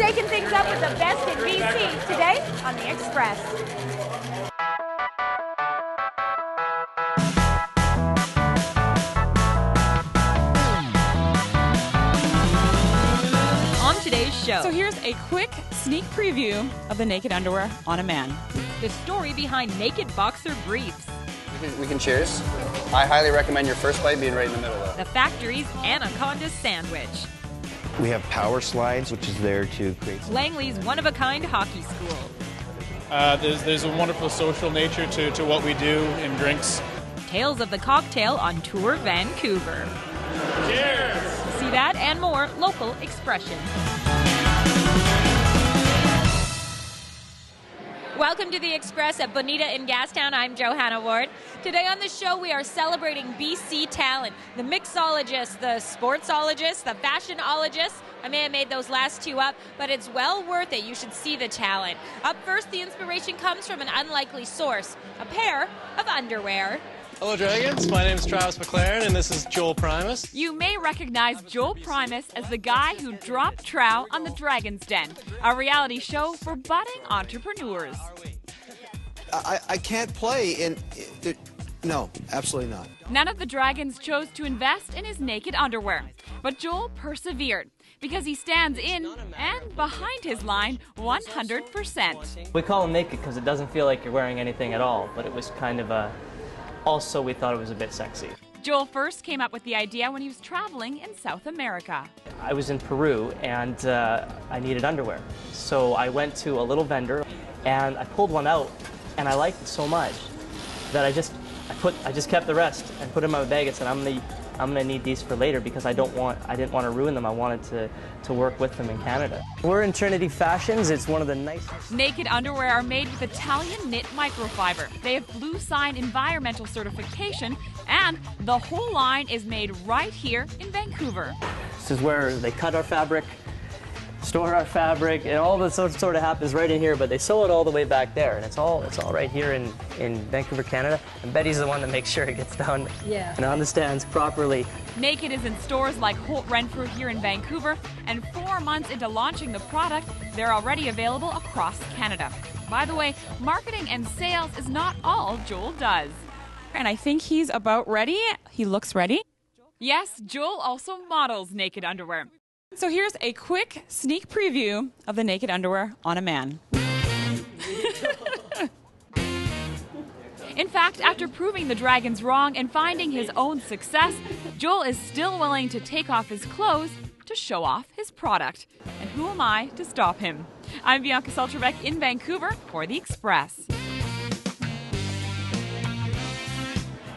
Shaking things up with the best in BC today on The Express. On today's show. So here's a quick sneak preview of the naked underwear on a man. The story behind naked boxer briefs. We can cheers. I highly recommend your first bite being right in the middle though. The factory's Anaconda sandwich. We have power slides, which is there to create... Langley's one-of-a-kind hockey school. There's a wonderful social nature to what we do in drinks. Tales of the Cocktail on Tour Vancouver. Cheers! See that and more local expression. Welcome to The Express at Bonita in Gastown. I'm Johanna Ward. Today on the show, we are celebrating BC talent. The mixologists, the sportsologists, the fashionologists. I may have made those last two up, but it's well worth it. You should see the talent. Up first, the inspiration comes from an unlikely source, a pair of underwear. Hello, Dragons. My name is Travis McLaren, and this is Joel Primus. You may recognize Joel Primus as the guy who dropped trow on the Dragon's Den, a reality show for budding entrepreneurs. I can't play in... No, absolutely not. None of the Dragons chose to invest in his naked underwear, but Joel persevered because he stands in and behind his line 100%. We call them naked because it doesn't feel like you're wearing anything at all, but it was kind of a... Also, we thought it was a bit sexy. Joel first came up with the idea when he was traveling in South America. I was in Peru and I needed underwear. So I went to a little vendor and I pulled one out and I liked it so much that I just kept the rest and put it in my bag and said, I'm gonna need these for later because I didn't want to ruin them. I wanted to work with them in Canada. We're in Trinity Fashions. It's one of the nicest. Naked underwear are made with Italian knit microfiber. They have Blue Sign environmental certification, and the whole line is made right here in Vancouver. This is where they cut our fabric, store our fabric, and all this sort of happens right in here, but they sew it all the way back there, and it's all right here in Vancouver, Canada. And Betty's the one that makes sure it gets down and on the stands properly. Naked is in stores like Holt Renfrew here in Vancouver, and 4 months into launching the product, they're already available across Canada. By the way, marketing and sales is not all Joel does. And I think he's about ready. He looks ready. Yes, Joel also models naked underwear. So here's a quick sneak preview of the naked underwear on a man. In fact, after proving the Dragons wrong and finding his own success, Joel is still willing to take off his clothes to show off his product. And who am I to stop him? I'm Bianca Solterbeck in Vancouver for The Express.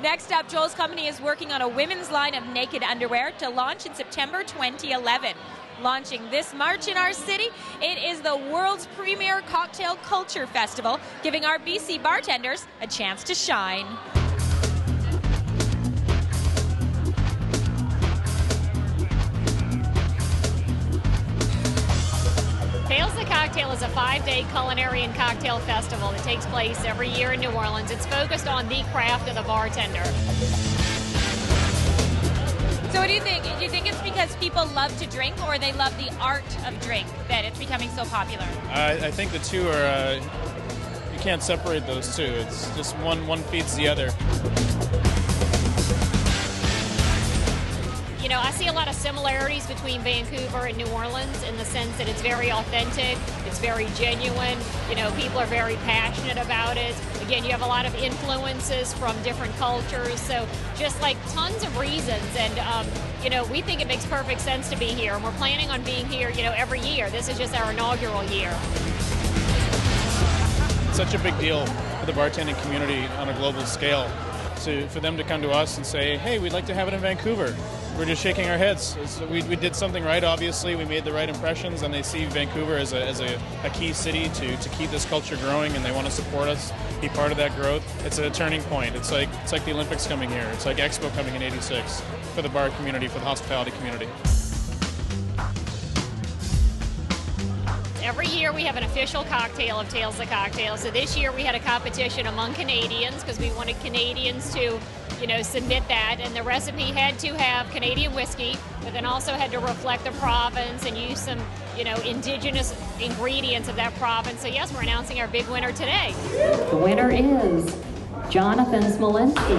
Next up, Joel's company is working on a women's line of naked underwear to launch in September 2011. Launching this March in our city, it is the world's premier cocktail culture festival, giving our BC bartenders a chance to shine. Tales of the Cocktail is a 5-day culinary and cocktail festival that takes place every year in New Orleans. It's focused on the craft of the bartender. So what do you think? Do you think it's because people love to drink or they love the art of drink that it's becoming so popular? I think the two are, you can't separate those two. It's just one feeds the other. You know, I see a lot of similarities between Vancouver and New Orleans in the sense that it's very authentic, it's very genuine, you know, people are very passionate about it. Again, you have a lot of influences from different cultures, so just like tons of reasons, and you know, we think it makes perfect sense to be here, and we're planning on being here, you know, every year. This is just our inaugural year. It's such a big deal for the bartending community on a global scale. So for them to come to us and say, hey, we'd like to have it in Vancouver. We're just shaking our heads. We did something right, obviously. We made the right impressions, and they see Vancouver as a key city to keep this culture growing, and they want to support us, be part of that growth. It's a turning point. It's like the Olympics coming here. It's like Expo coming in '86 for the bar community, for the hospitality community. Every year we have an official cocktail of Tales of the Cocktail. So this year we had a competition among Canadians because we wanted Canadians to submit that. And the recipe had to have Canadian whiskey, but then also had to reflect the province and use some, indigenous ingredients of that province. So yes, we're announcing our big winner today. The winner is Jonathan Smolenski.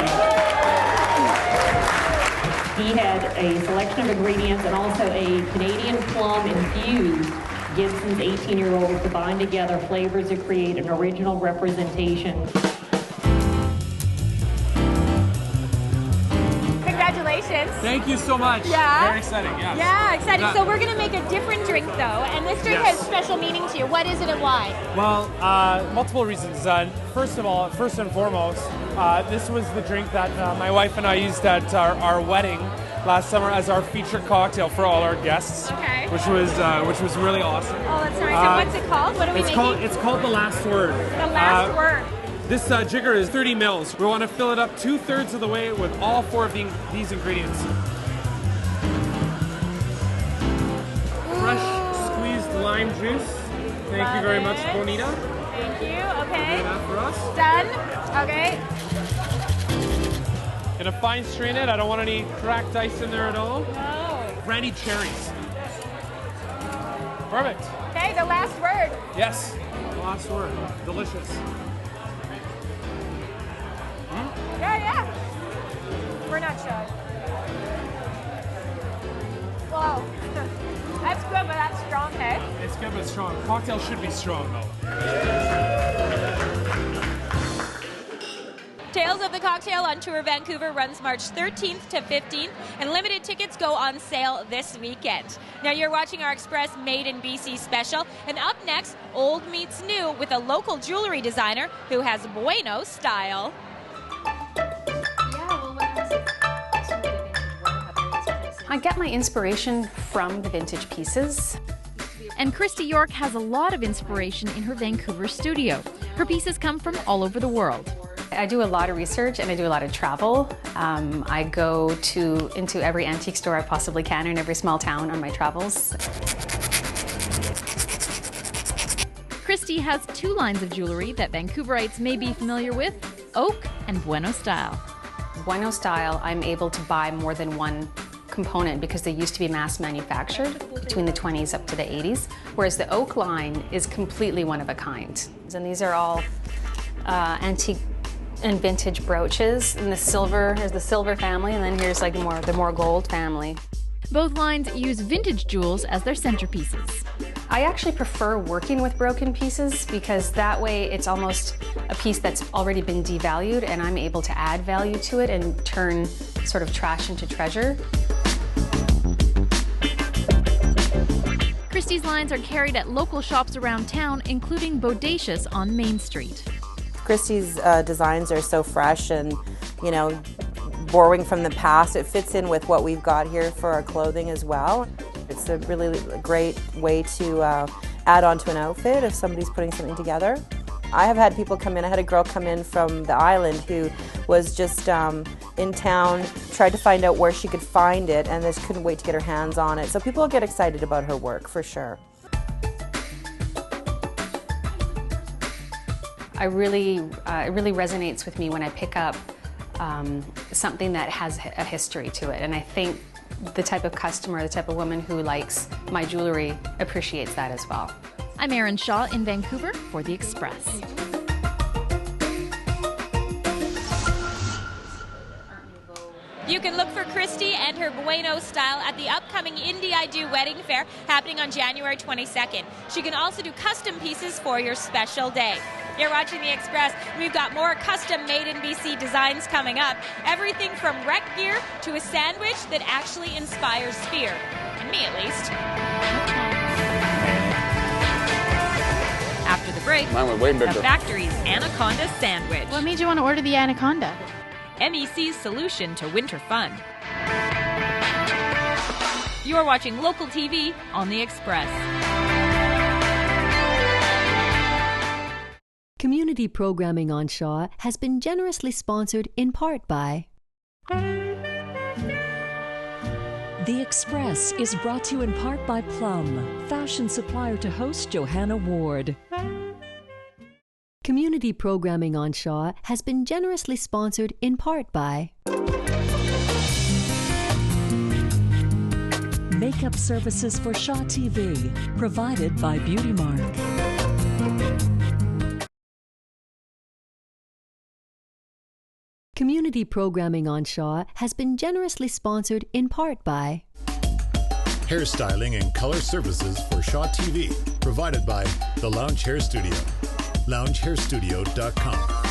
He had a selection of ingredients and also a Canadian plum infused Gibson's 18-year-old to bind together flavors to create an original representation. Congratulations. Thank you so much. Yeah. Very exciting, yes. Yeah, exciting. So we're going to make a different drink, though, and this drink has special meaning to you. What is it and why? Well, multiple reasons. First and foremost, this was the drink that my wife and I used at our wedding last summer as our featured cocktail for all our guests. Okay. Which was really awesome. Oh, that's nice. And what's it called? What are we making? It's called The Last Word. The Last Word. This jigger is 30 mils. We want to fill it up 2/3 of the way with all 4 of these ingredients. Fresh squeezed lime juice. Thank you very much, Bonita. Thank you. Okay. Do that for us. Done. Okay. Gonna fine strain it. I don't want any cracked ice in there at all. No. Brandied cherries. Perfect. Okay, the last word. Yes. Last word. Delicious. Yeah. We're not shy. Wow. That's good, but that's strong, hey? It's good, but strong. Cocktail should be strong, though. Tales of the Cocktail on Tour Vancouver runs March 13th to 15th, and limited tickets go on sale this weekend. Now you're watching our Express Made in BC special, and up next, old meets new with a local jewelry designer who has Bueno Style. I get my inspiration from the vintage pieces. And Christy York has a lot of inspiration in her Vancouver studio. Her pieces come from all over the world. I do a lot of research and I do a lot of travel. I go into every antique store I possibly can in every small town on my travels. Christy has 2 lines of jewelry that Vancouverites may be familiar with, Oak and Bueno Style. Bueno Style, I'm able to buy more than one component because they used to be mass manufactured between the 20s up to the 80s, whereas the Oak line is completely one of a kind. And these are all antique and vintage brooches. And the silver, here's the silver family, and then here's like the more gold family. Both lines use vintage jewels as their centerpieces. I actually prefer working with broken pieces because that way it's almost a piece that's already been devalued and I'm able to add value to it and turn sort of trash into treasure. Christie's lines are carried at local shops around town, including Bodacious on Main Street. Christie's designs are so fresh and, borrowing from the past. It fits in with what we've got here for our clothing as well. It's a really great way to add on to an outfit if somebody's putting something together. I have had people come in. I had a girl come in from the island who was just in town, tried to find out where she could find it, and just couldn't wait to get her hands on it. So people get excited about her work, for sure. It really resonates with me when I pick up something that has a history to it. And I think the type of customer, the type of woman who likes my jewelry appreciates that as well. I'm Erin Shaw in Vancouver for The Express. You can look for Christy and her Bueno Style at the upcoming Indie I Do Wedding Fair happening on January 22nd. She can also do custom pieces for your special day. You're watching The Express. We've got more custom made in BC designs coming up. Everything from rec gear to a sandwich that actually inspires fear. And me, at least. After the break, Mine was way bigger. the factory's Anaconda sandwich. What made you want to order the Anaconda? MEC's solution to winter fun. You're watching local TV on The Express. Community programming on Shaw has been generously sponsored in part by... The Express is brought to you in part by Plum, fashion supplier to host Johanna Ward. Community programming on Shaw has been generously sponsored in part by... Makeup services for Shaw TV, provided by Beauty Mark. Community programming on Shaw has been generously sponsored in part by Hairstyling and color services for Shaw TV, provided by The Lounge Hair Studio, loungehairstudio.com.